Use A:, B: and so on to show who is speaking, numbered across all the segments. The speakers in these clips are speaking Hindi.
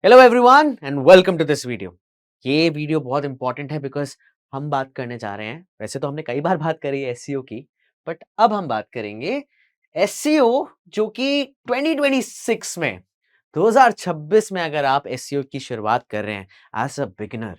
A: Hello everyone and welcome to this video. ये वीडियो बहुत इंपॉर्टेंट है बिकॉज हम बात करने जा रहे हैं। वैसे तो हमने कई बार बात करी है एसईओ की, बट अब हम बात करेंगे एसईओ जो कि 2026 में 2026 में अगर आप एसईओ की शुरुआत कर रहे हैं as a beginner,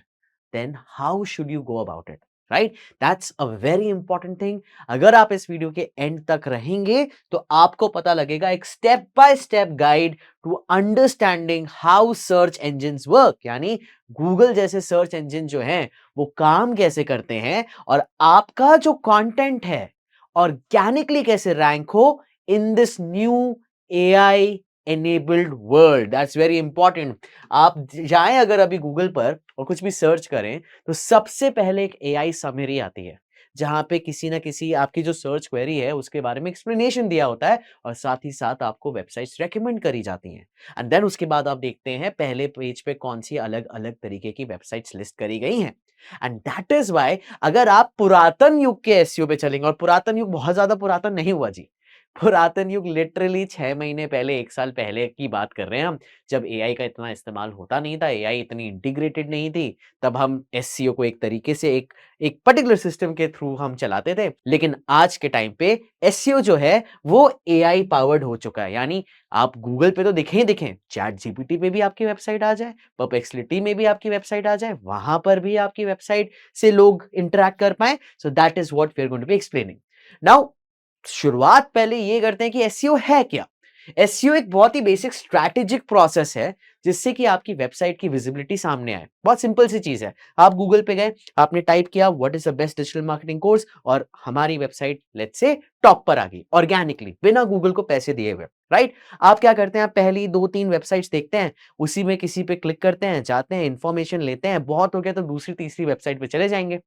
A: then how should you go about it, right? That's a very important thing. अगर आप इस वीडियो के एंड तक रहेंगे तो आपको पता लगेगा एक step by step guide to understanding how search engines work, यानी गूगल जैसे सर्च इंजिन जो हैं वो काम कैसे करते हैं और आपका जो कंटेंट है ऑर्गेनिकली कैसे रैंक हो in this new AI enabled world. That's very important. आप जाएं अगर अभी गूगल पर और कुछ भी सर्च करें तो सबसे पहले एक एआई समरी आती है जहां पे किसी ना किसी आपकी जो सर्च क्वेरी है उसके बारे में एक्सप्लेनेशन दिया होता है और साथ ही साथ आपको वेबसाइट्स रेकमेंड करी जाती हैं। एंड देन उसके बाद आप देखते हैं पहले पेज पे कौन सी अलग अलग तरीके की वेबसाइट्स लिस्ट करी गई हैं। एंड दैट इज व्हाई अगर आप पुरातन युग के एसईओ पे चलेंगे, और पुरातन युग बहुत ज्यादा पुरातन नहीं हुआ जी, पुरातन युग लिटरली 6 महीने पहले, 1 साल पहले की बात कर रहे हैं हम, जब एआई का इतना इस्तेमाल होता नहीं था, एआई इतनी इंटीग्रेटेड नहीं थी, तब हम एससीओ को एक तरीके से एक पर्टिकुलर सिस्टम के थ्रू हम चलाते थे। लेकिन आज के टाइम पे एससीओ जो है वो एआई पावर्ड हो चुका है। यानी आप गूगल पे तो दिखें ही दिखें, चैट जीपीटी पे भी आपकी वेबसाइट आ जाए, परप्लेक्सिटी में भी आपकी वेबसाइट आ जाए, वहां पर भी आपकी वेबसाइट से लोग इंटरैक्ट कर पाए। So that is what we are going to be explaining now. शुरुआत पहले ये करते हैं कि एसईओ है क्या। एसईओ एक बहुत ही बेसिक स्ट्रैटेजिक प्रोसेस है जिससे कि आपकी वेबसाइट की विजिबिलिटी सामने आए। बहुत सिंपल सी चीज है, आप गूगल पे गए, आपने टाइप किया what is the best digital marketing course और हमारी वेबसाइट लेट्स से टॉप पर आ गई ऑर्गेनिकली बिना गूगल को पैसे दिए हुए, राइट? आप क्या करते हैं, आप पहली 2-3 वेबसाइट्स देखते हैं, उसी में किसी पे क्लिक करते हैं, जाते हैं, इंफॉर्मेशन लेते हैं, बहुत हो गया तो दूसरी तीसरी वेबसाइट पे चले जाएंगे,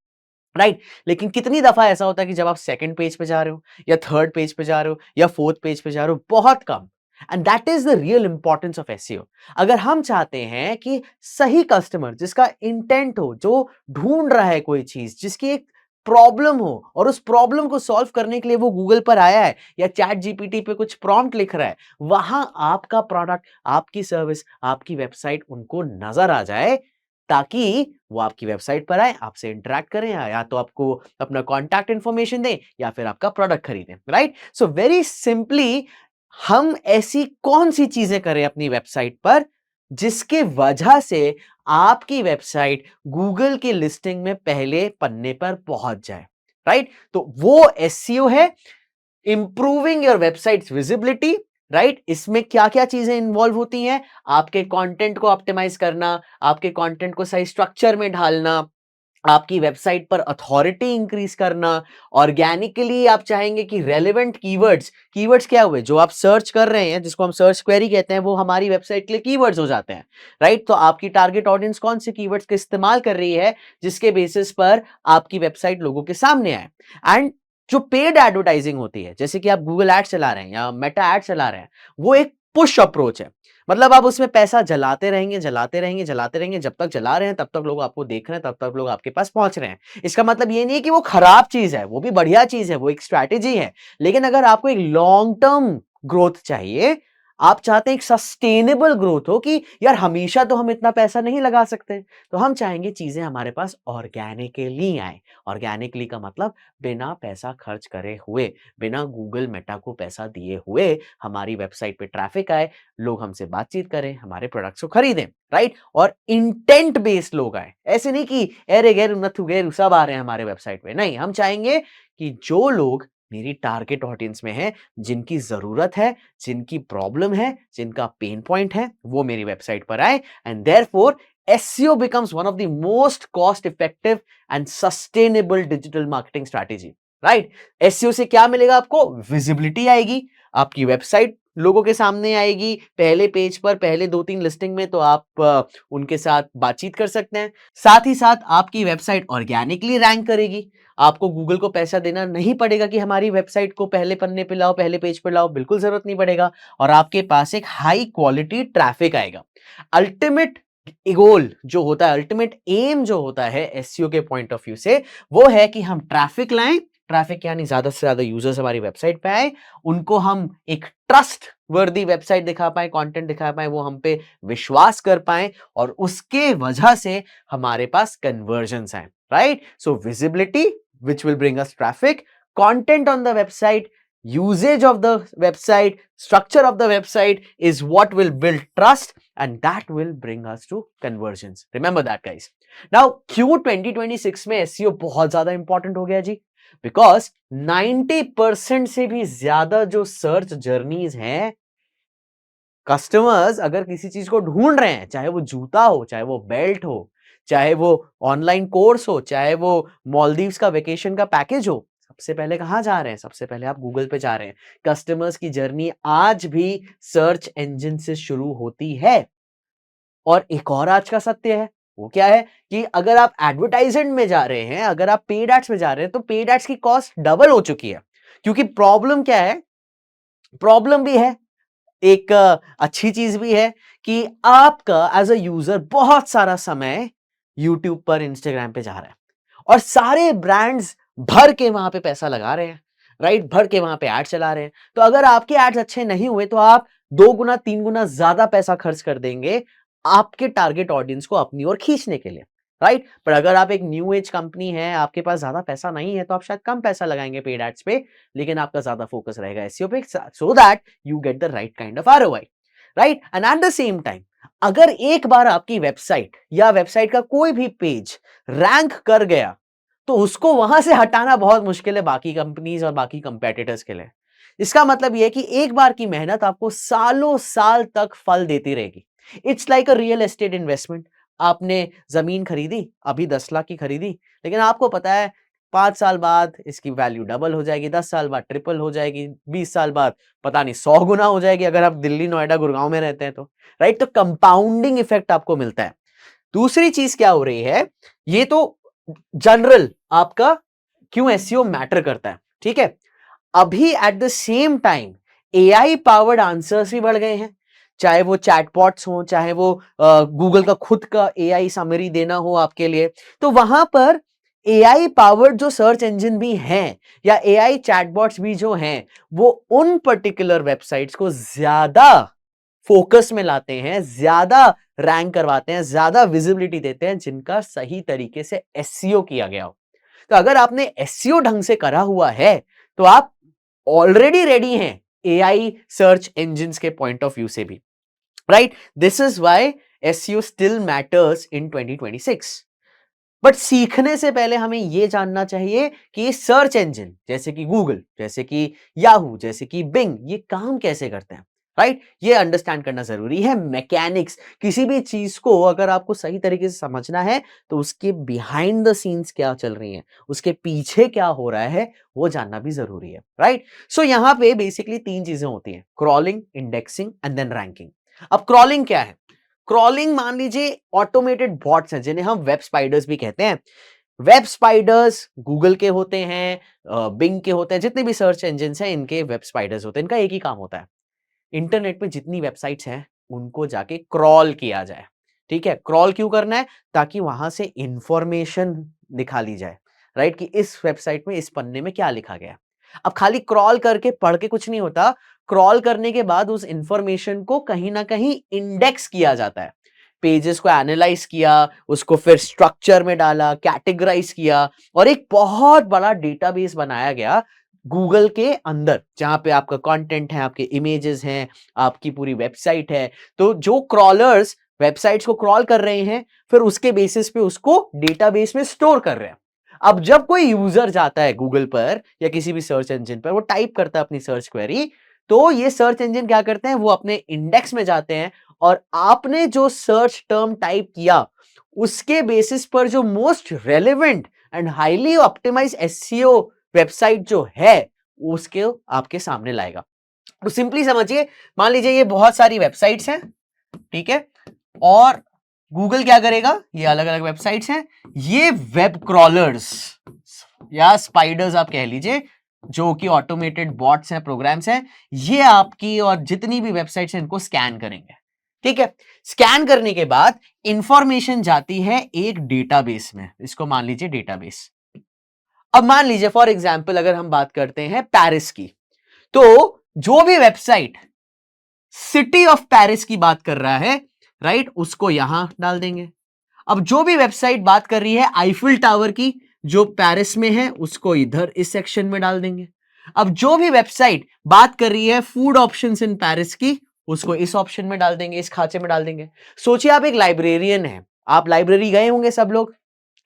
A: राइट? लेकिन कितनी दफा ऐसा होता है कि जब आप सेकंड पेज पे जा रहे हो या थर्ड पेज पे जा रहे हो या फोर्थ पेज पे जा रहे हो, बहुत कम। And that is the real importance of SEO. अगर हम चाहते हैं कि सही कस्टमर जिसका इंटेंट हो, जो ढूंढ रहा है कोई चीज, जिसकी एक प्रॉब्लम हो और उस प्रॉब्लम को सॉल्व करने के लिए वो गूगल पर आया है या चैट जीपीटी पे कुछ प्रॉम्प्ट लिख रहा है, वहां आपका प्रोडक्ट, आपकी सर्विस, आपकी वेबसाइट उनको नजर आ जाए, ताकि वो आपकी वेबसाइट पर आए, आपसे इंटरैक्ट करें, या तो आपको अपना कॉन्टैक्ट इंफॉर्मेशन दें या फिर आपका प्रोडक्ट खरीदें, राइट? सो वेरी सिंपली हम ऐसी कौन सी चीजें करें अपनी वेबसाइट पर जिसके वजह से आपकी वेबसाइट गूगल की लिस्टिंग में पहले पन्ने पर पहुंच जाए, राइट? तो वो एसईओ है, improving your websites visibility, right? इसमें क्या क्या चीजें इन्वॉल्व होती हैं? आपके कंटेंट को ऑप्टिमाइज करना, आपके कंटेंट को सही स्ट्रक्चर में ढालना, आपकी वेबसाइट पर अथॉरिटी इंक्रीज करना, ऑर्गेनिकली आप चाहेंगे कि रेलेवेंट कीवर्ड्स, कीवर्ड्स क्या हुए जो आप सर्च कर रहे हैं, जिसको हम सर्च क्वेरी कहते हैं, वो हमारी वेबसाइट के लिए कीवर्ड्स हो जाते हैं, राइट? तो आपकी टारगेट ऑडियंस कौन से कीवर्ड्स का इस्तेमाल कर रही है जिसके बेसिस पर आपकी वेबसाइट लोगों के सामने आए। एंड जो पेड एडवर्टाइजिंग होती है, जैसे कि आप गूगल एड चला रहे हैं या मेटा एड चला रहे हैं, वो एक पुश अप्रोच है। मतलब आप उसमें पैसा जलाते रहेंगे, जलाते रहेंगे, जलाते रहेंगे, जब तक जला रहे हैं तब तक लोग आपको देख रहे हैं, तब तक लोग आपके पास पहुंच रहे हैं। इसका मतलब ये नहीं है कि वो खराब चीज है, वो भी बढ़िया चीज है, वो एक स्ट्रैटेजी है। लेकिन अगर आपको एक लॉन्ग टर्म ग्रोथ चाहिए, आप चाहते हैं एक सस्टेनेबल ग्रोथ हो कि यार हमेशा तो हम इतना पैसा नहीं लगा सकते, तो हम चाहेंगे चीजें हमारे पास ऑर्गेनिकली आए। ऑर्गेनिकली का मतलब बिना पैसा खर्च करे हुए, बिना गूगल मेटा को पैसा दिए हुए हमारी वेबसाइट पे ट्रैफिक आए, लोग हमसे बातचीत करें, हमारे प्रोडक्ट्स को खरीदें, राइट? और इंटेंट बेस्ड लोग आए, ऐसे नहीं कि अरे गैर नथु गैर सब आ रहे हैं हमारे वेबसाइट पे। नहीं, हम चाहेंगे कि जो लोग मेरी टारगेट ऑडियंस में है, जिनकी जरूरत है, जिनकी प्रॉब्लम है, जिनका पेन पॉइंट है, वो मेरी वेबसाइट पर आए। And therefore SEO becomes one of the most cost effective and sustainable digital marketing strategy, right? SEO से क्या मिलेगा आपको? विजिबिलिटी आएगी, आपकी वेबसाइट लोगों के सामने आएगी, पहले पेज पर, पहले 2-3 लिस्टिंग में, तो आप उनके साथ बातचीत कर सकते हैं। साथ ही साथ आपकी वेबसाइट ऑर्गेनिकली रैंक करेगी, आपको गूगल को पैसा देना नहीं पड़ेगा कि हमारी वेबसाइट को पहले पन्ने पे लाओ, पहले पेज पे लाओ, बिल्कुल जरूरत नहीं पड़ेगा, और आपके पास एक हाई क्वालिटी ट्रैफिक आएगा। अल्टीमेट गोल जो होता है, अल्टीमेट एम जो होता है एसईओ के पॉइंट ऑफ व्यू से, वो है कि हम ट्रैफिक लाएं, ट्रैफिक यानी ज्यादा से ज्यादा यूजर्स हमारी वेबसाइट पे आए, उनको हम एक ट्रस्ट वर्दी वेबसाइट दिखा पाए, कंटेंट दिखा पाए, वो हम पे विश्वास कर पाए और उसके वजह से हमारे पास कन्वर्जन्स आए, right? So visibility which will bring us traffic, content on the website, usage of the website, structure of the website is what will build trust and that will bring us to conversions. Remember that, guys. Now क्यों 2026 में SEO बहुत ज्यादा इंपॉर्टेंट हो गया जी? बिकॉज 90% से भी ज्यादा जो सर्च जर्नीज हैं, कस्टमर्स अगर किसी चीज को ढूंढ रहे हैं, चाहे वो जूता हो, चाहे वो बेल्ट हो, चाहे वो ऑनलाइन कोर्स हो, चाहे वो मालदीव्स का वेकेशन का पैकेज हो, सबसे पहले कहां जा रहे हैं? सबसे पहले आप गूगल पे जा रहे हैं। कस्टमर्स की जर्नी आज भी सर्च इंजन से शुरू होती है। और एक और आज का सत्य है, वो क्या है कि अगर आप एडवर्टाइजमेंट में जा रहे हैं, अगर आप पेड एड्स में जा रहे हैं, तो पेड एड्स की कॉस्ट डबल हो चुकी है। क्योंकि प्रॉब्लम क्या है? प्रॉब्लम भी है, एक अच्छी चीज भी है कि आपका एज अ यूजर बहुत सारा समय यूट्यूब पर, इंस्टाग्राम पे जा रहा है और सारे ब्रांड्स भर के वहां पे पैसा लगा रहे हैं, राइट? भर के वहां पे एड चला रहे हैं। तो अगर आपके एड्स अच्छे नहीं हुए तो आप 2 गुना 3 गुना ज्यादा पैसा खर्च कर देंगे आपके टारगेट ऑडियंस को अपनी ओर खींचने के लिए, राइट? पर अगर आप एक न्यू एज कंपनी है, आपके पास ज्यादा पैसा नहीं है, तो आप शायद कम पैसा लगाएंगे पेड एड्स पे, लेकिन आपका ज्यादा फोकस रहेगा एसईओ पे, so that you get the right kind of ROI, right? And at the same time, अगर एक बार आपकी वेबसाइट या वेबसाइट का कोई भी पेज रैंक कर गया, तो उसको वहां से हटाना बहुत मुश्किल है बाकी कंपनीज और बाकी कंपेटिटर्स के लिए। इसका मतलब यह है कि एक बार की मेहनत आपको सालों साल तक फल देती रहेगी। It's like a real estate investment. आपने जमीन खरीदी, अभी 10 लाख की खरीदी, लेकिन आपको पता है 5 साल बाद इसकी वैल्यू डबल हो जाएगी, 10 साल बाद ट्रिपल हो जाएगी, 20 साल बाद पता नहीं 100 गुना हो जाएगी, अगर आप दिल्ली, नोएडा, गुड़गांव में रहते हैं तो, राइट? तो कंपाउंडिंग इफेक्ट आपको मिलता है। दूसरी चीज क्या हो रही है, ये तो जनरल आपका क्यों एसईओ मैटर करता है, ठीक है? अभी at the same time AI powered answers भी बढ़ गए हैं, चाहे वो चैटबॉट्स हो, चाहे वो गूगल का खुद का एआई समरी देना हो आपके लिए, तो वहां पर एआई पावर्ड जो सर्च इंजन भी हैं या एआई चैटबॉट्स भी जो हैं, वो उन पर्टिकुलर वेबसाइट्स को ज्यादा फोकस में लाते हैं, ज्यादा रैंक करवाते हैं, ज्यादा विजिबिलिटी देते हैं, जिनका सही तरीके से एसईओ किया गया हो। तो अगर आपने एसईओ ढंग से करा हुआ है, तो आप ऑलरेडी रेडी हैं एआई सर्च इंजन्स के पॉइंट ऑफ व्यू से भी, right? This is why SEO still matters in 2026। But सीखने से पहले हमें यह जानना चाहिए कि सर्च इंजन जैसे कि गूगल, जैसे कि याहू, जैसे कि बिंग, ये काम कैसे करते हैं, राइट? ये अंडरस्टैंड करना जरूरी है। मैकेनिक्स, किसी भी चीज को अगर आपको सही तरीके से समझना है, तो उसके बिहाइंड द सीन्स क्या चल रही है, उसके पीछे क्या हो रहा है, वो जानना भी जरूरी है, राइट? सो यहां पे बेसिकली 3 चीजें होती हैं: crawling, indexing and then ranking. अब क्रॉलिंग क्या है? क्रॉलिंग मान लीजिए ऑटोमेटेड बॉट्स हैं, जिन्हें हम वेब स्पाइडर्स भी कहते हैं। वेब स्पाइडर्स गूगल के होते हैं, बिंग के होते हैं, जितने भी सर्च इंजन हैं इनके वेब स्पाइडर्स होते हैं। इनका एक ही काम होता है, इंटरनेट में जितनी वेबसाइट्स हैं उनको जाके क्रॉल किया जाए, ठीक है? क्रॉल क्यों करना है? ताकि वहां से इंफॉर्मेशन निकाली जाए, राइट? कि इस वेबसाइट में, इस पन्ने में क्या लिखा गया है। अब खाली क्रॉल करके पढ़ के कुछ नहीं होता, क्रॉल करने के बाद उस इंफॉर्मेशन को कहीं ना कहीं इंडेक्स किया जाता है। पेजेस को एनालाइज किया, उसको फिर स्ट्रक्चर में डाला, कैटेगराइज किया और एक बहुत बड़ा डेटाबेस बनाया गया गूगल के अंदर, जहां पे आपका कंटेंट है, आपके इमेजेस हैं, आपकी पूरी वेबसाइट है। तो जो क्रॉलर्स वेबसाइट्स को क्रॉल कर रहे हैं, फिर उसके बेसिस पे उसको डेटाबेस में स्टोर कर रहे हैं। अब जब कोई यूजर जाता है गूगल पर या किसी भी सर्च इंजन पर, वो टाइप करता है अपनी सर्च क्वेरी, तो ये सर्च इंजन क्या करते हैं, वो अपने इंडेक्स में जाते हैं और आपने जो सर्च टर्म टाइप किया, उसके बेसिस पर जो most relevant and highly optimise SEO website जो है, उसके आपके सामने लाएगा। तो सिंपली समझिए, मान लीजिए ये बहुत सारी वेबसाइट्स हैं, ठीक है? और गूगल क्या करेगा, ये अलग अलग वेबसाइट्स हैं, ये वेब क्रॉलर्स या स्पाइडर्स आप कह लीजिए, जो कि ऑटोमेटेड बॉट्स हैं, प्रोग्राम्स हैं, ये आपकी और जितनी भी वेबसाइट्स हैं इनको स्कैन करेंगे, ठीक है? स्कैन करने के बाद इंफॉर्मेशन जाती है एक डेटाबेस में, इसको मान लीजिए डेटाबेस। अब मान लीजिए फॉर एग्जाम्पल अगर हम बात करते हैं पेरिस की, तो जो भी वेबसाइट सिटी ऑफ पेरिस की बात कर रहा है, राइट, उसको यहां डाल देंगे। अब जो भी वेबसाइट बात कर रही है आईफिल टावर की, जो पेरिस में है, उसको इधर इस सेक्शन में डाल देंगे। अब जो भी वेबसाइट बात कर रही है फूड ऑप्शंस इन पेरिस की, उसको इस ऑप्शन में डाल देंगे, इस खांचे में डाल देंगे। सोचिए आप एक लाइब्रेरियन है, आप लाइब्रेरी गए होंगे सब लोग,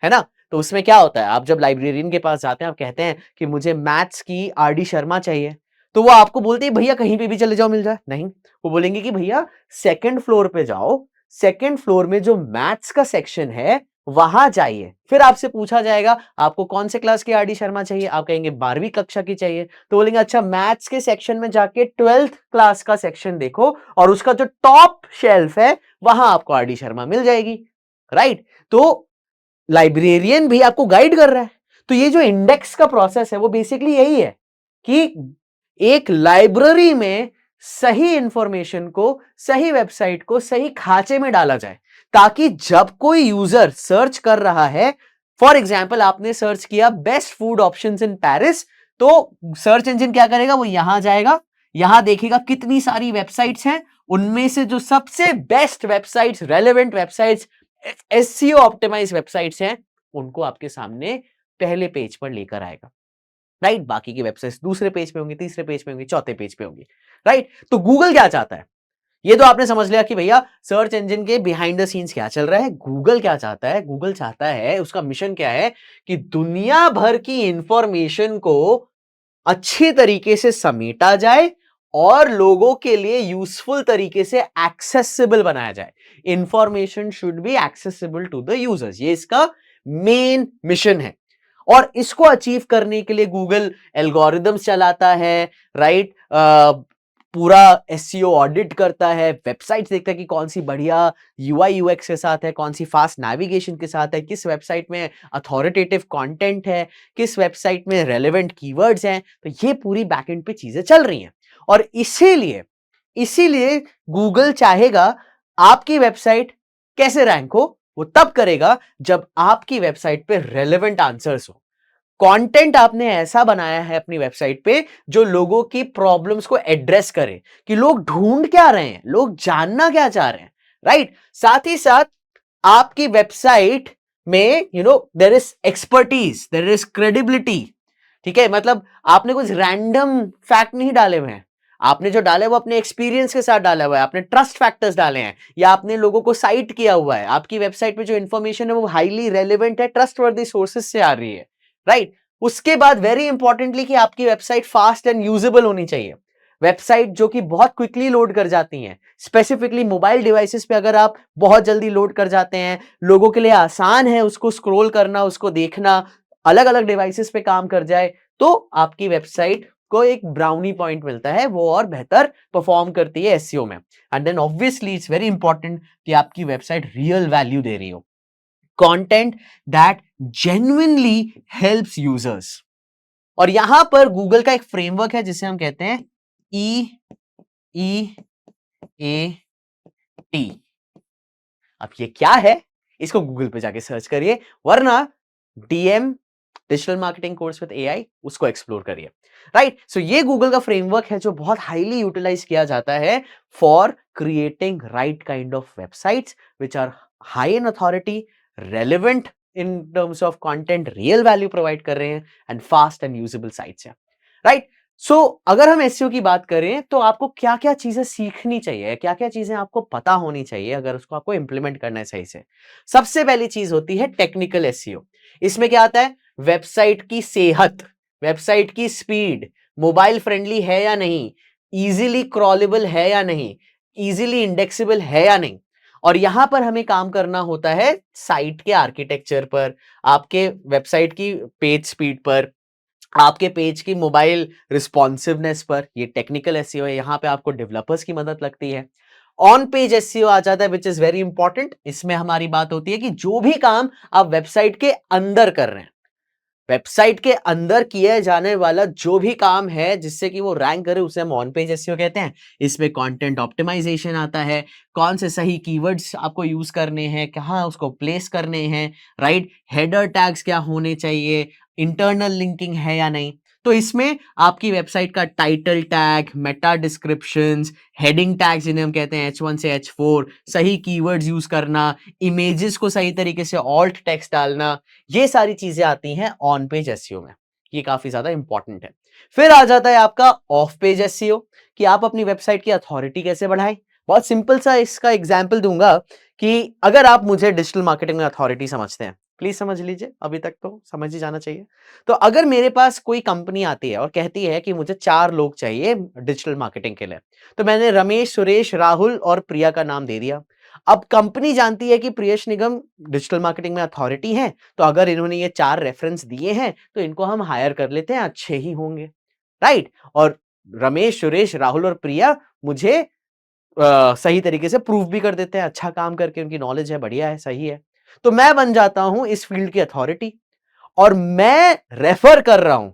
A: है ना? तो उसमें क्या होता है, आप जब लाइब्रेरियन के पास जाते हैं, आप कहते हैं कि मुझे मैथ्स की आरडी शर्मा चाहिए, तो वो आपको बोलते हैं भैया कहीं पे भी चले जाओ मिल जाए। नहीं, वो बोलेंगे कि भैया सेकंड फ्लोर पे जाओ, सेकंड फ्लोर में जो मैथ्स का सेक्शन है वहां जाइए। फिर आपसे पूछा जाएगा आपको कौन से क्लास की आरडी शर्मा चाहिए, आप कहेंगे 12वीं कक्षा की चाहिए, तो बोलेंगे अच्छा मैथ्स के सेक्शन में जाके 12th क्लास का सेक्शन देखो और उसका जो टॉप शेल्फ है वहां आपको आरडी शर्मा मिल जाएगी, राइट? तो लाइब्रेरियन भी आपको गाइड कर रहा है। तो ये जो इंडेक्स का प्रोसेस है वो बेसिकली यही है कि एक लाइब्रेरी में सही इंफॉर्मेशन को, सही वेबसाइट को सही खांचे में डाला जाए, ताकि जब कोई यूजर सर्च कर रहा है, फॉर एग्जाम्पल आपने सर्च किया best food options in Paris, तो सर्च इंजन क्या करेगा, वो यहां जाएगा, यहां देखेगा कितनी सारी वेबसाइट्स हैं, उनमें से जो सबसे best websites, relevant websites, SEO optimise websites हैं, उनको आपके सामने पहले पेज पर लेकर आएगा, राइट? बाकी की वेबसाइट्स दूसरे पेज पे होंगी, तीसरे पेज पे होंगी, चौथे पेज पे होंगी, राइट? तो गूगल क्या चाहता है, ये तो आपने समझ लिया कि भैया सर्च इंजन के बिहाइंड द सीन्स क्या चल रहा है। गूगल क्या चाहता है, गूगल चाहता है, उसका मिशन क्या है कि दुनिया भर की इंफॉर्मेशन को अच्छी तरीके से समेटा जाए और लोगों के लिए यूजफुल तरीके से एक्सेसिबल बनाया जाए। Information should be accessible to the users, ये इसका मेन मिशन है। और इसको अचीव करने के लिए गूगल एल्गोरिदम्स चलाता है, राइट? पूरा एसईओ ऑडिट करता है, वेबसाइट देखता है कि कौन सी बढ़िया यूआई यूएक्स के साथ है, कौन सी फास्ट नेविगेशन के साथ है, किस वेबसाइट में अथॉरिटेटिव कंटेंट है, किस वेबसाइट में रेलेवेंट कीवर्ड्स हैं। तो ये पूरी बैकएंड पे चीजें चल रही हैं और इसीलिए इसीलिए गूगल चाहेगा आपकी वेबसाइट कैसे रैंक हो, वो तब करेगा जब आपकी वेबसाइट पे रेलेवेंट आंसर्स हो। कंटेंट आपने ऐसा बनाया है अपनी वेबसाइट पे जो लोगों की प्रॉब्लम्स को एड्रेस करे, कि लोग ढूंढ क्या रहे हैं, लोग जानना क्या चाह रहे हैं, राइट? साथ ही साथ आपकी वेबसाइट में there is expertise, there is credibility, ठीक है? मतलब आपने कुछ रैंडम फैक्ट नहीं डाले हुए हैं, आपने जो डाले वो अपने एक्सपीरियंस के साथ डाला हुआ है, आपने ट्रस्ट फैक्टर्स डाले हैं या आपने लोगों को साइट किया हुआ है, आपकी वेबसाइट पे जो इंफॉर्मेशन है वो हाईली रेलेवेंट है, ट्रस्टवर्दी सोर्सेज से आ रही है, राइट? उसके बाद वेरी इंपॉर्टेंटली कि आपकी वेबसाइट फास्ट एंड यूजेबल होनी चाहिए। वेबसाइट जो कि बहुत क्विकली लोड कर जाती हैं, स्पेसिफिकली मोबाइल डिवाइसेस पे अगर आप बहुत जल्दी लोड कर जाते हैं, लोगों के लिए आसान है उसको स्क्रॉल करना, उसको देखना, अलग अलग डिवाइसेस पे काम कर जाए, तो आपकी वेबसाइट को एक ब्राउनी पॉइंट मिलता है, वो और बेहतर परफॉर्म करती है एसईओ में। And then obviously it's very important कि आपकी वेबसाइट रियल वैल्यू दे रही हो, content that genuinely helps users. और यहां पर गूगल का एक फ्रेमवर्क है जिसे हम कहते हैं EEAT। अब ये क्या है, इसको गूगल पे जाके सर्च करिए, वरना DM digital marketing course with AI उसको एक्सप्लोर करिए, राइट? सो ये गूगल का फ्रेमवर्क है जो बहुत हाईली यूटिलाइज किया जाता है for creating right kind of websites which are high in authority, relevant in terms of content, real value provide कर रहे हैं and fast and usable sites हैं, राइट? सो अगर हम एसईओ की बात करें तो आपको क्या क्या चीजें सीखनी चाहिए, क्या क्या चीजें आपको पता होनी चाहिए अगर उसको आपको इंप्लीमेंट करना है सही से। सबसे पहली चीज होती है टेक्निकल एसईओ। इसमें क्या आता है, वेबसाइट की सेहत, वेबसाइट की स्पीड, मोबाइल फ्रेंडली है या नहीं, इजीली क्रॉलेबल है या नहीं, इजीली इंडेक्सेबल है या नहीं। और यहां पर हमें काम करना होता है साइट के आर्किटेक्चर पर, आपके वेबसाइट की पेज स्पीड पर, आपके पेज की मोबाइल रिस्पॉन्सिवनेस पर। ये टेक्निकल एसईओ है, यहां पे आपको डेवलपर्स की मदद लगती है। ऑन पेज एसईओ आ जाता है विच इज वेरी इंपॉर्टेंट। इसमें हमारी बात होती है कि जो भी काम आप वेबसाइट के अंदर कर रहे हैं, वेबसाइट के अंदर किया जाने वाला जो भी काम है जिससे कि वो रैंक करे, उसे हम ऑन पेज एसईओ कहते हैं। इसमें कंटेंट ऑप्टिमाइजेशन आता है, कौन से सही कीवर्ड्स आपको यूज करने हैं, कहाँ उसको प्लेस करने हैं, राइट? हेडर टैग्स क्या होने चाहिए, इंटरनल लिंकिंग है या नहीं। तो इसमें आपकी वेबसाइट का title tag, Meta descriptions, heading tag जिन्हें हम कहते हैं H1 से H4, सही कीवर्ड्स यूज करना, इमेजेस को सही तरीके से ऑल्ट टेक्स्ट डालना, ये सारी चीजें आती हैं ऑन पेज एसईओ में। ये काफी ज्यादा इंपॉर्टेंट है। फिर आ जाता है आपका ऑफ पेज एसईओ कि आप अपनी वेबसाइट की अथॉरिटी कैसे बढ़ाएं। बहुत सिंपल सा इसका एग्जाम्पल दूंगा कि अगर आप मुझे डिजिटल मार्केटिंग में अथॉरिटी समझते हैं, प्लीज समझ लीजिए, अभी तक तो समझ ही जाना चाहिए। तो अगर मेरे पास कोई कंपनी आती है और कहती है कि मुझे 4 लोग चाहिए डिजिटल मार्केटिंग के लिए, तो मैंने रमेश, सुरेश, राहुल और प्रिया का नाम दे दिया। अब कंपनी जानती है कि प्रियश निगम डिजिटल मार्केटिंग में अथॉरिटी है, तो अगर इन्होंने ये 4 रेफरेंस दिए हैं तो इनको हम हायर कर लेते हैं, अच्छे ही होंगे, राइट? और रमेश, सुरेश, राहुल और प्रिया मुझे सही तरीके से प्रूव भी कर देते हैं, अच्छा काम करके, उनकी नॉलेज है, बढ़िया है, सही है। तो मैं बन जाता हूं इस फील्ड की अथॉरिटी और मैं रेफर कर रहा हूं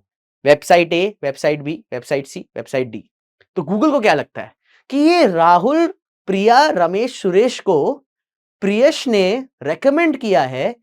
A: website A, website B, website C, website D. तो गूगल को क्या लगता है कि ये राहुल, प्रिया, रमेश, सुरेश को प्रियश ने रेकमेंड किया है,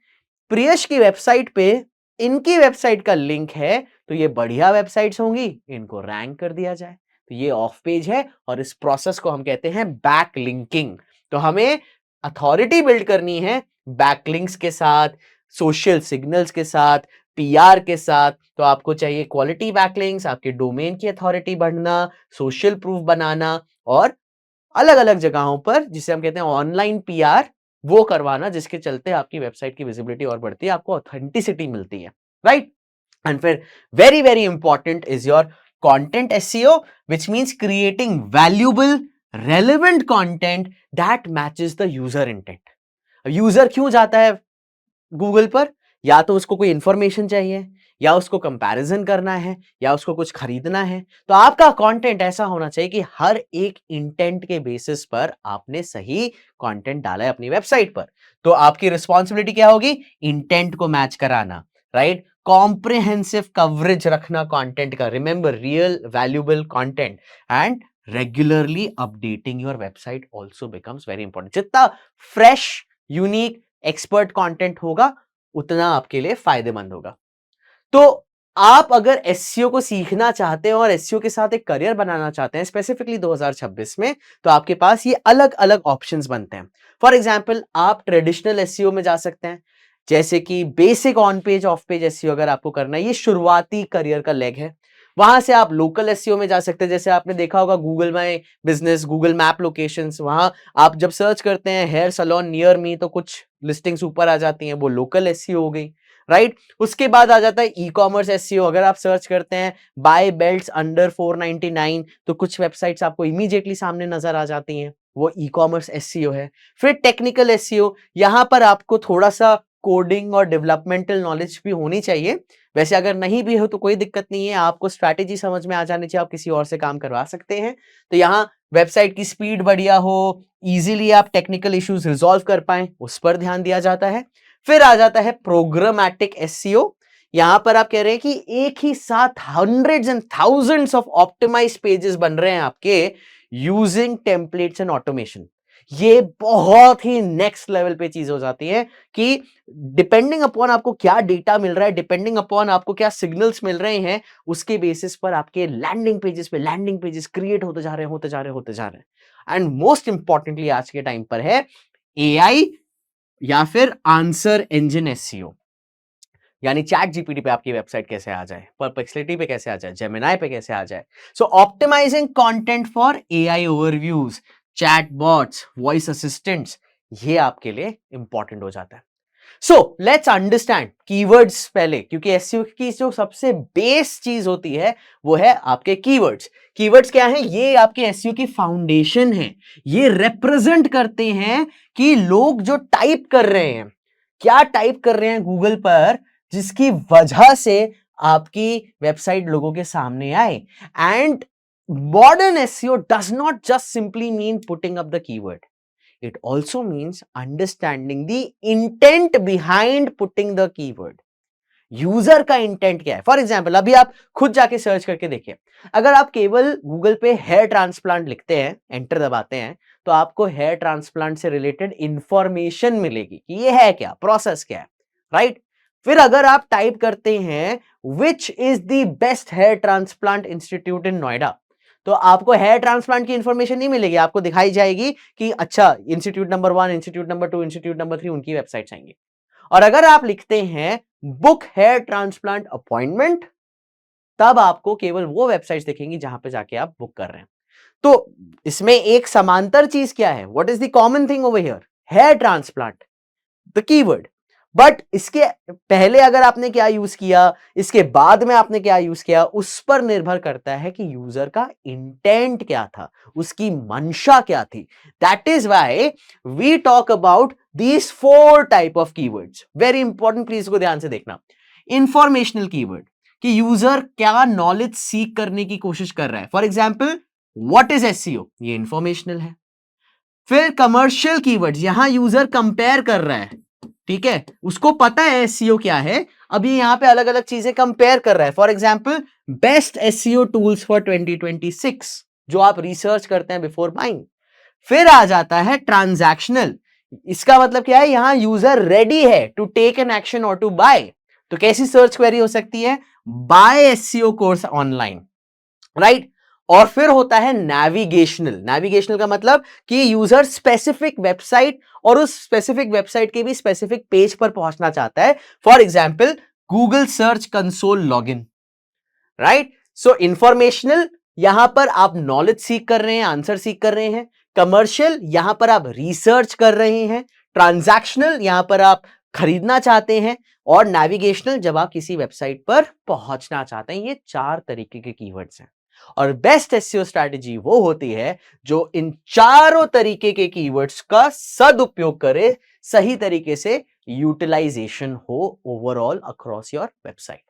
A: प्रियश की वेबसाइट पे इनकी वेबसाइट का लिंक है, तो ये बढ़िया वेबसाइट्स होंगी, इनको रैंक कर दिया जाए। तो ये ऑफ पेज है और इस प्रोसेस को हम कहते हैं बैक लिंकिंग। तो हमें अथॉरिटी बिल्ड करनी है बैकलिंक्स के साथ, सोशल सिग्नल्स के साथ, पीआर के साथ। तो आपको चाहिए क्वालिटी बैकलिंक्स, आपके डोमेन की अथॉरिटी बढ़ना, सोशल प्रूफ बनाना और अलग अलग जगहों पर जिसे हम कहते हैं ऑनलाइन पीआर, वो करवाना, जिसके चलते आपकी वेबसाइट की विजिबिलिटी और बढ़ती है, आपको ऑथेंटिसिटी मिलती है, राइट? एंड फिर very very important is your content SEO, which means creating valuable relevant content that matches the user intent. User क्यों जाता है गूगल पर? या तो उसको कोई इंफॉर्मेशन चाहिए, या उसको कंपैरिजन करना है, या उसको कुछ खरीदना है। तो आपका कंटेंट ऐसा होना चाहिए कि हर एक इंटेंट के बेसिस पर आपने सही कंटेंट डाला है अपनी वेबसाइट पर। तो आपकी रिस्पॉन्सिबिलिटी क्या होगी? इंटेंट को मैच कराना, राइट? कॉम्प्रिहेंसिव कवरेज रखना कंटेंट का, remember real valuable content, and regularly updating your website also becomes very important. जितना फ्रेश, यूनिक, एक्सपर्ट कंटेंट होगा उतना आपके लिए फायदेमंद होगा। तो आप अगर एसईओ को सीखना चाहते हैं और एसईओ के साथ एक करियर बनाना चाहते हैं स्पेसिफिकली 2026 में, तो आपके पास ये अलग अलग ऑप्शंस बनते हैं। फॉर एग्जांपल, आप ट्रेडिशनल एसईओ में जा सकते हैं, जैसे कि basic on page of page SEO अगर आपको करना है, ये शुरुआती करियर का लेग है। वहां से आप लोकल एसईओ में जा सकते हैं, जैसे आपने देखा होगा Google my business, Google map locations, वहां आप जब सर्च करते हैं हेयर सैलून नियर मी तो कुछ लिस्टिंग्स ऊपर आ जाती हैं, वो लोकल एसईओ हो गई, राइट? उसके बाद आ जाता है ई कॉमर्स एसईओ। अगर आप सर्च करते हैं बाय बेल्ट्स अंडर 499 तो कुछ वेबसाइट्स आपको इमीडिएटली सामने नजर आ जाती हैं, वो ई कॉमर्स एसईओ है। फिर टेक्निकल एसईओ, यहां पर आपको थोड़ा सा कोडिंग और डेवलपमेंटल नॉलेज भी होनी चाहिए। वैसे अगर नहीं भी हो तो कोई दिक्कत नहीं है, आपको स्ट्रैटेजी समझ में आ जानी चाहिए, आप किसी और से काम करवा सकते हैं। तो यहाँ वेबसाइट की स्पीड बढ़िया हो, इजीली आप टेक्निकल इश्यूज रिजॉल्व कर पाए, उस पर ध्यान दिया जाता है। फिर आ जाता है प्रोग्रामेटिक एसईओ। यहां पर आप कह रहे हैं कि एक ही साथ hundreds and thousands of optimise pages बन रहे हैं आपके यूजिंग टेम्पलेट्स एंड ऑटोमेशन। ये बहुत ही नेक्स्ट लेवल पे चीज हो जाती है कि डिपेंडिंग अपॉन आपको क्या डेटा मिल रहा है, डिपेंडिंग अपॉन आपको क्या सिग्नल्स मिल रहे हैं, उसके बेसिस पर आपके लैंडिंग पेजेस पे लैंडिंग पेजेस क्रिएट होते जा रहे हैं, होते जा रहे हैं, होते जा रहे हैं। एंड मोस्ट इंपॉर्टेंटली आज के टाइम पर है एआई या फिर आंसर इंजन एसईओ, यानी चैट जीपीटी पे आपकी वेबसाइट कैसे आ जाए, परप्लेक्सिटी पे कैसे आ जाए, जेमिनाई पे कैसे आ जाए। So optimising content for AI overviews, chat bots, voice assistants, ये आपके लिए इंपॉर्टेंट हो जाता है। सो लेट्स अंडरस्टैंड कीवर्ड्स पहले, क्योंकि एसईओ की जो सबसे बेस चीज होती है वो है आपके कीवर्ड्स। कीवर्ड्स क्या है? ये आपके एसईओ की फाउंडेशन है। ये रिप्रेजेंट करते हैं कि लोग जो टाइप कर रहे हैं, क्या टाइप कर रहे हैं गूगल पर, जिसकी वजह से आपकी वेबसाइट लोगों के सामने आए। And modern SEO does not just simply mean putting up the keyword, it also means understanding the intent behind putting the keyword। User का इंटेंट क्या है? फॉर एग्जाम्पल, अभी आप खुद जाके सर्च करके देखिए, अगर आप केवल गूगल पे हेयर ट्रांसप्लांट लिखते हैं, एंटर दबाते हैं, तो आपको हेयर ट्रांसप्लांट से रिलेटेड इंफॉर्मेशन मिलेगी कि ये है क्या, प्रोसेस क्या है, राइट? फिर अगर आप टाइप करते हैं which is the best hair transplant institute in Noida, तो आपको हेयर ट्रांसप्लांट की इंफॉर्मेशन नहीं मिलेगी, आपको दिखाई जाएगी कि अच्छा institute number 1, institute number 2, institute number 3 उनकी वेबसाइट्स आएंगी। और अगर आप लिखते हैं बुक हेयर ट्रांसप्लांट अपॉइंटमेंट, तब आपको केवल वो वेबसाइट्स दिखेंगी जहां पे जाके आप बुक कर रहे हैं। तो इसमें एक समांतर चीज क्या है? What is the common thing over here? Hair transplant, the keyword. But इसके पहले अगर आपने क्या यूज किया, इसके बाद में आपने क्या यूज किया, उस पर निर्भर करता है कि यूजर का इंटेंट क्या था, उसकी मंशा क्या थी। That is why we talk about these 4 type of keywords. Very important, please इसको ध्यान से देखना। इंफॉर्मेशनल कीवर्ड, कि यूजर क्या नॉलेज सीख करने की कोशिश कर रहा है। For example what is SEO, ये इंफॉर्मेशनल है। फिर कमर्शियल कीवर्ड्स, यहां यूजर कंपेयर कर रहा है, ठीक है, उसको पता है एसईओ क्या है, अभी यहां पे अलग अलग चीजें कंपेयर कर रहा है। For example best SEO tools for 2026, जो आप रिसर्च करते हैं बिफोर बाइंग। फिर आ जाता है ट्रांजैक्शनल, इसका मतलब क्या है, यहां यूजर रेडी है टू टेक एन एक्शन और टू बाय। तो कैसी सर्च क्वेरी हो सकती है? Buy SEO course online, right. और फिर होता है नेविगेशनल। नेविगेशनल का मतलब कि यूजर स्पेसिफिक वेबसाइट और उस स्पेसिफिक वेबसाइट के भी स्पेसिफिक पेज पर पहुंचना चाहता है। For example Google search console login, right. So informational, यहां पर आप नॉलेज सीख कर रहे हैं, आंसर सीख कर रहे हैं। कमर्शियल, यहां पर आप रिसर्च कर रहे हैं। ट्रांजैक्शनल, यहां पर आप खरीदना चाहते हैं। और नेविगेशनल, जब आप किसी वेबसाइट पर पहुंचना चाहते हैं। ये 4 तरीके के कीवर्ड्स हैं। और बेस्ट एसईओ स्ट्रैटेजी वो होती है जो इन चारों तरीके के कीवर्ड्स का सदुपयोग करे, सही तरीके से यूटिलाइजेशन हो overall across your website,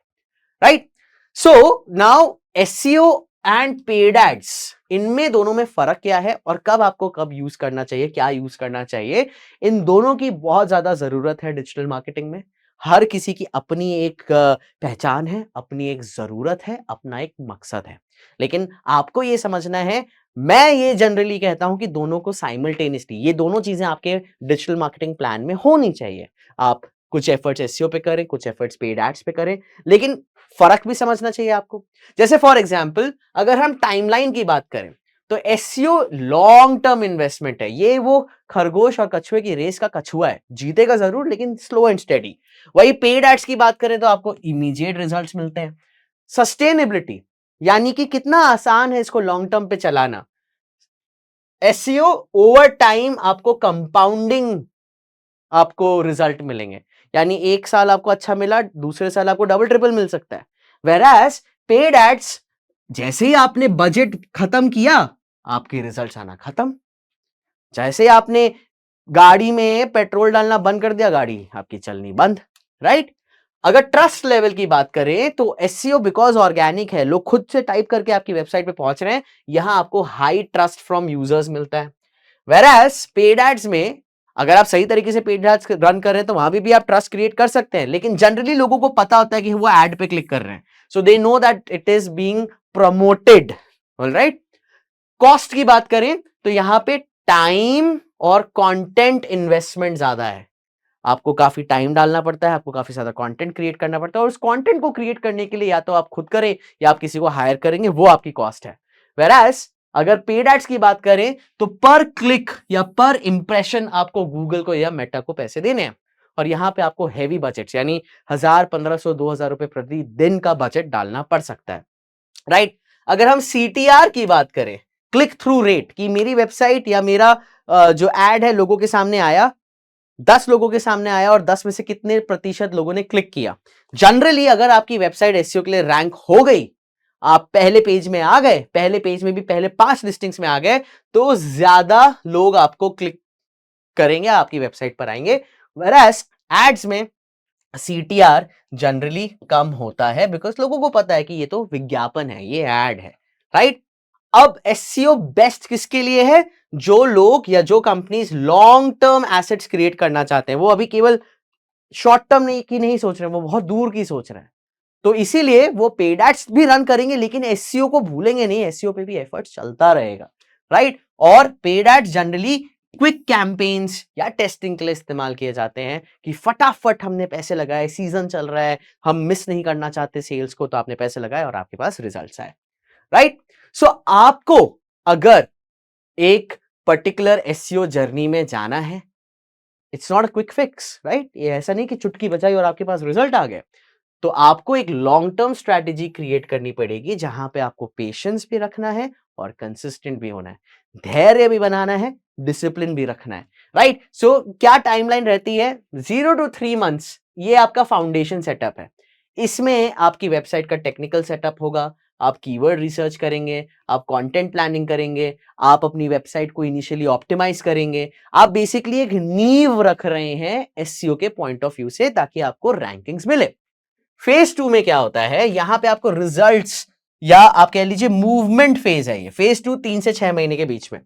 A: right. So now SEO and paid ads, इनमें दोनों में फर्क क्या है और कब आपको कब यूज करना चाहिए, क्या यूज करना चाहिए, इन दोनों की बहुत ज्यादा जरूरत है डिजिटल मार्केटिंग में। हर किसी की अपनी एक पहचान है, अपनी एक जरूरत है, अपना एक मकसद है। लेकिन आपको यह समझना है, मैं ये जनरली कहता हूं कि दोनों को साइमल्टेनियसली, ये दोनों चीजें आपके डिजिटल मार्केटिंग प्लान में होनी चाहिए। आप कुछ एफर्ट्स एसईओ पे करें, कुछ एफर्ट्स पेड एड्स पे करें, लेकिन फर्क भी समझना चाहिए आपको। जैसे फॉर एग्जांपल अगर हम टाइमलाइन की बात करें, तो एसईओ लॉन्ग टर्म इन्वेस्टमेंट है। ये वो खरगोश और कछुए की रेस का कछुआ है, जीतेगा जरूर लेकिन स्लो एंड स्टेडी। वही पेड एड्स की बात करें तो आपको इमीडिएट रिजल्ट्स मिलते हैं। सस्टेनेबिलिटी, यानी कि कितना आसान है इसको लॉन्ग टर्म पे चलाना। एसईओ ओवर टाइम आपको कंपाउंडिंग, आपको रिजल्ट मिलेंगे, यानी एक साल आपको अच्छा मिला, दूसरे साल आपको डबल ट्रिपल मिल सकता है। वेराज पेड एड्स, जैसे ही आपने बजट खत्म किया, आपके रिजल्ट्स आना खत्म। जैसे ही आपने गाड़ी में पेट्रोल डालना बंद कर दिया, गाड़ी आपकी चलनी बंद, राइट। अगर ट्रस्ट लेवल की बात करें तो एसईओ बिकॉज ऑर्गेनिक है, लोग खुद से टाइप करके आपकी वेबसाइट पे पहुंच रहे हैं, यहां आपको हाई ट्रस्ट फ्रॉम यूजर्स मिलता है। वेराज पेड एड्स में अगर आप सही तरीके से पेड एड्स रन कर रहे हैं तो वहां भी आप ट्रस्ट क्रिएट कर सकते हैं, लेकिन जनरली लोगों को पता होता है कि वो एड पे क्लिक कर रहे हैं, so they know that it is being promoted, alright. Cost की बात करें तो यहां पे टाइम और कंटेंट इन्वेस्टमेंट ज्यादा है। आपको काफी टाइम डालना पड़ता है, आपको काफी ज्यादा कंटेंट क्रिएट करना पड़ता है, और उस कंटेंट को क्रिएट करने के लिए या तो आप खुद करें या आप किसी को हायर करेंगे, वो आपकी कॉस्ट है। वेराज अगर पेड एड्स की बात करें तो पर क्लिक या पर इंप्रेशन आपको गूगल को या मेटा को पैसे देने हैं, और यहां पे आपको हैवी बजट यानी 1000, 1500, 2000 रुपए प्रति दिन का बजट डालना पड़ सकता है, राइट। अगर हम सीटीआर की बात करें, क्लिक थ्रू रेट, कि मेरी वेबसाइट या मेरा जो एड है लोगों के सामने आया, 10 लोगों के सामने आया और 10 में से कितने प्रतिशत लोगों ने क्लिक किया। जनरली अगर आपकी वेबसाइट एसईओ के लिए रैंक हो गई, आप पहले पेज में आ गए, पहले पेज में भी पहले 5 लिस्टिंग्स में आ गए, तो ज्यादा लोग आपको क्लिक करेंगे, आपकी वेबसाइट पर आएंगे। वेरास एड्स में सीटीआर जनरली कम होता है, बिकॉज लोगों को पता है कि ये तो विज्ञापन है, ये एड है, राइट। अब एसईओ बेस्ट किसके लिए है? जो लोग या जो companies long term assets create करना चाहते हैं, वो अभी केवल शॉर्ट टर्म की नहीं सोच रहे हैं, वो बहुत दूर की सोच रहे हैं। तो इसीलिए वो पेड एड्स भी रन करेंगे, लेकिन एसईओ को भूलेंगे नहीं, एसईओ पे भी एफर्ट चलता रहेगा, राइट। और paid ads generally quick campaigns या टेस्टिंग के लिए इस्तेमाल किए जाते हैं कि फटाफट हमने पैसे लगाए, सीजन चल रहा है, हम मिस नहीं करना चाहते सेल्स को, तो आपने पैसे लगाए और आपके पास रिजल्ट्स आए, राइट? सो आपको अगर एक पर्टिकुलर एसईओ जर्नी में जाना है, it's not a quick fix, right? ये ऐसा नहीं कि चुटकी बजाई और आपके पास रिजल्ट आ गए। तो आपको एक लॉन्ग टर्म स्ट्रैटेजी क्रिएट करनी पड़ेगी, जहां पे आपको पेशेंस भी रखना है और कंसिस्टेंट भी होना है, धैर्य भी बनाना है, डिसिप्लिन भी रखना है, राइट? सो क्या टाइमलाइन रहती है? 0 to 3 मंथ्स, ये आपका फाउंडेशन सेटअप है। इसमें आपकी वेबसाइट का टेक्निकल सेटअप होगा, आप कीवर्ड रिसर्च करेंगे, आप कंटेंट प्लानिंग करेंगे, आप अपनी वेबसाइट को इनिशियली ऑप्टिमाइज करेंगे। आप बेसिकली एक नींव रख रहे हैं एसईओ के पॉइंट ऑफ व्यू से, ताकि आपको रैंकिंग्स मिले। फेज 2 में क्या होता है? यहां पे आपको रिजल्ट्स या आप कह लीजिए मूवमेंट फेज है। ये फेज 2 3 से 6 महीने के बीच में,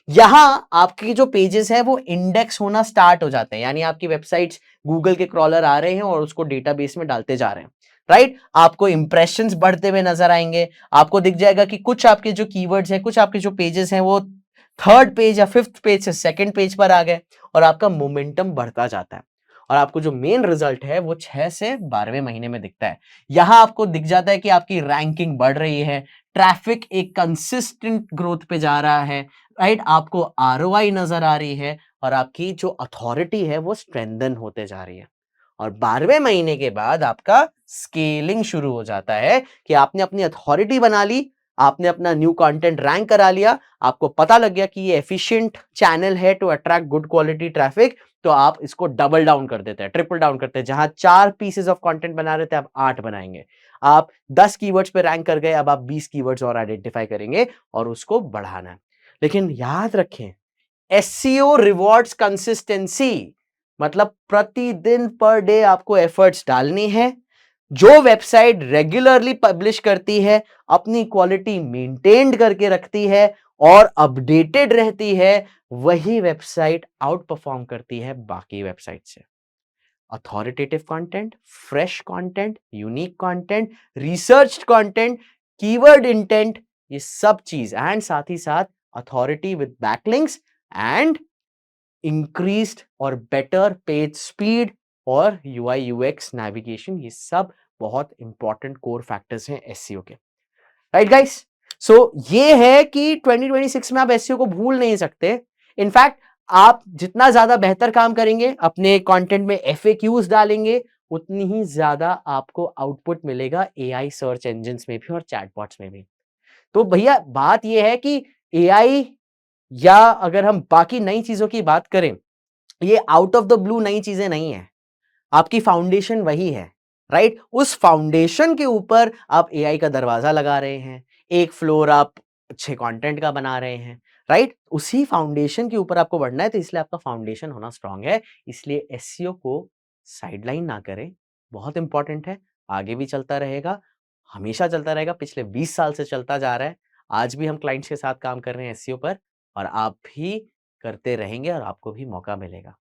A: यहां आपके जो पेजेस है वो इंडेक्स होना स्टार्ट हो जाते हैं, यानी आपकी वेबसाइट्स गूगल के क्रॉलर आ रहे हैं और उसको डेटाबेस में डालते जा रहे हैं, राइट? आपको इंप्रेशंस बढ़ते हुए नजर आएंगे। आपको दिख जाएगा कि कुछ आपके जो कीवर्ड्स हैं, कुछ आपके जो पेजेस हैं, वो थर्ड पेज या फिफ्थ पेज से सेकंड पेज पर आ गए और आपका मोमेंटम बढ़ता जाता है। और आपको जो मेन रिजल्ट है वो 6 से 12वें महीने में दिखता है। यहां आपको दिख जाता है कि आपकी रैंकिंग बढ़ रही है, ट्रैफिक एक कंसिस्टेंट ग्रोथ पे जा रहा है, राइट? आपको आरओआई नजर आ रही है और आपकी जो अथॉरिटी है वो स्ट्रेंथन होते जा रही है। और 12वें महीने के बाद आपका स्केलिंग शुरू हो जाता है कि आपने अपनी अथॉरिटी बना ली, आपने अपना न्यू कंटेंट रैंक करा लिया, आपको पता लग गया कि ये एफिशिएंट चैनल है to attract good quality traffic, तो आप इसको डबल डाउन कर देते हैं, ट्रिपल डाउन करते हैं। जहां 4 पीसेस ऑफ कंटेंट बना रहे थे, आप 8 बनाएंगे। आप 10 कीवर्ड्स पे रैंक कर गए, अब आप 20 कीवर्ड्स और आइडेंटिफाई करेंगे और उसको बढ़ाना है। लेकिन याद रखें, एससीओ रिवॉर्ड्स कंसिस्टेंसी, मतलब प्रतिदिन पर डे आपको एफर्ट्स डालनी है। जो वेबसाइट रेगुलरली पब्लिश करती है, अपनी क्वालिटी मेंटेन करके रखती है और अपडेटेड रहती है, वही वेबसाइट आउट परफॉर्म करती है बाकी वेबसाइट से। Authoritative content, fresh content, unique content, researched content, keyword intent, ये सब चीज एंड साथ ही साथ authority with backlinks and increased और बेटर पेज स्पीड और यूआई यूएक्स नेविगेशन, ये सब बहुत इंपॉर्टेंट कोर फैक्टर्स हैं एसईओ के, राइट गाइस? सो ये है कि 2026 में आप एसईओ को भूल नहीं सकते। इनफैक्ट आप जितना ज्यादा बेहतर काम करेंगे, अपने कंटेंट में एफएक्यूज डालेंगे, उतनी ही ज्यादा आपको आउटपुट मिलेगा एआई सर्च इंजन्स में भी और चैटबॉट्स में भी। तो भैया बात यह है कि एआई या अगर हम बाकी नई चीजों की बात करें, ये आउट ऑफ द ब्लू नई चीजें नहीं है। आपकी फाउंडेशन वही है, राइट? उस फाउंडेशन के ऊपर आप एआई का दरवाजा लगा रहे हैं, एक फ्लोर आप अच्छे कंटेंट का बना रहे हैं, राइट? उसी फाउंडेशन के ऊपर आपको बढ़ना है, तो इसलिए आपका फाउंडेशन होना स्ट्रांग है। इसलिए एसईओ को साइडलाइन ना करें, बहुत इंपॉर्टेंट है। आगे भी चलता रहेगा, हमेशा चलता रहेगा, पिछले 20 साल से चलता जा रहा है। आज भी हम क्लाइंट्स के साथ काम कर रहे हैं एसईओ पर, और आप भी करते रहेंगे और आपको भी मौका मिलेगा।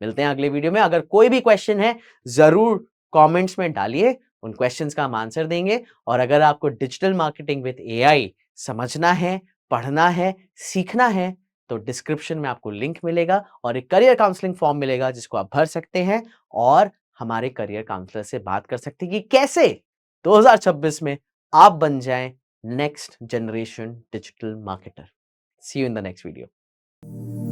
A: मिलते हैं अगले वीडियो में। अगर कोई भी क्वेश्चन है, जरूर कमेंट्स में डालिए, उन क्वेश्चंस का हम आंसर देंगे। और अगर आपको डिजिटल मार्केटिंग विद एआई समझना है, पढ़ना है, सीखना है, तो डिस्क्रिप्शन में आपको लिंक मिलेगा और एक करियर काउंसलिंग फॉर्म मिलेगा, जिसको आप भर सकते हैं और हमारे करियर काउंसलर से बात कर सकते हैं कि कैसे 2026 में आप बन जाएं next generation digital marketer. See you in the next video.